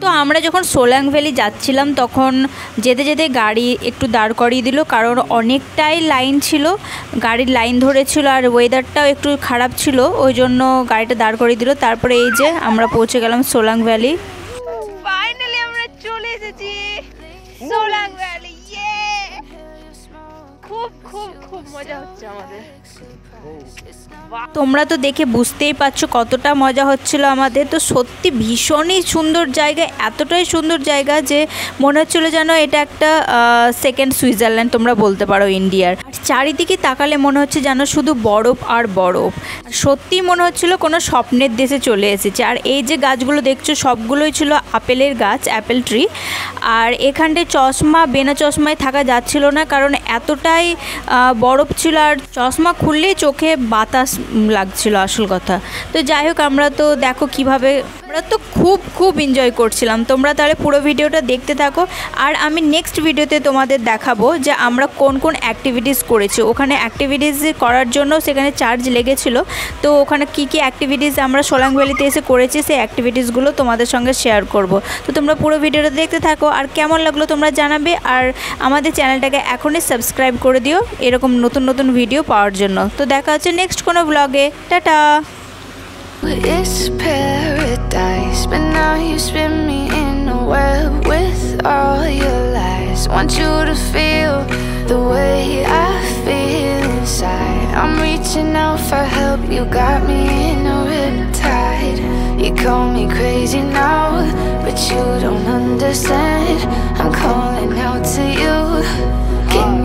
তো আমরা যখন সোলাং ভ্যালি যাচ্ছিলাম তখন যেতে যেতে গাড়ি একটু দাঁড় করিয়ে দিল, কারণ অনেকটাই লাইন ছিল, গাড়ির লাইন ধরেছিল আর ওয়েদারটাও একটু খারাপ ছিল, ওই জন্য গাড়িটা দাঁড় করিয়ে দিল। তারপরে এই যে আমরা পৌঁছে গেলাম সোলাং ভ্যালি। ফাইনালি আমরা চলে এসেছি সোলাং ভ্যালি। খুব খুব খুব মজা হচ্ছে আমাদের। তোমরা তো দেখে বুঝতেই পারছো কতটা মজা হচ্ছিল আমাদের। তো সত্যি ভীষণই সুন্দর জায়গা, এতটাই সুন্দর জায়গা যে মনে হচ্ছিল যেন এটা একটা সেকেন্ড সুইজারল্যান্ড তোমরা বলতে পারো ইন্ডিয়ার। আর চারিদিকে তাকালে মনে হচ্ছে যেন শুধু বরফ আর বরফ, সত্যিই মনে হচ্ছিল কোনো স্বপ্নের দেশে চলে এসেছে। আর এই যে গাছগুলো দেখছো সবগুলোই ছিল আপেলের গাছ, অ্যাপেল ট্রি। আর এখানটায় চশমা বিনা চশমায় থাকা যাচ্ছিল না, কারণ এতটাই বরফ ছিল আর চশমা খুললেই চোখে বাতাস লাগছিল আসল কথা। তো যাই হোক, আমরা তো দেখো কিভাবে আমরা তো খুব এনজয় করছিলাম। তোমরা তাহলে পুরো ভিডিওটা দেখতে থাকো, আর আমি নেক্সট ভিডিওতে তোমাদের দেখাবো যে আমরা কোন কোন অ্যাক্টিভিটিস করেছি। ওখানে অ্যাক্টিভিটিস করার জন্য সেখানে চার্জ লেগেছিল, তো ওখানে কি কি অ্যাক্টিভিটিস আমরা সোলাং ভ্যালিতে এসে করেছি সেই অ্যাক্টিভিটিসগুলো তোমাদের সঙ্গে শেয়ার করব। তো তোমরা পুরো ভিডিওটা দেখতে থাকো, আর কেমন লাগলো তোমরা জানাবে। আর আমাদের চ্যানেলটাকে এখনই সাবস্ক্রাইব করে দিও এরকম নতুন নতুন ভিডিও পাওয়ার জন্য। তো দেখা হচ্ছে নেক্সট কোনো ব্লগে। Tata. It's paradise, but now you spin me in a web with all your lies. Want you to feel the way I feel inside. I'm reaching out for help, you got me in a riptide. You call me crazy now, but you don't understand. I'm calling out to you. Can you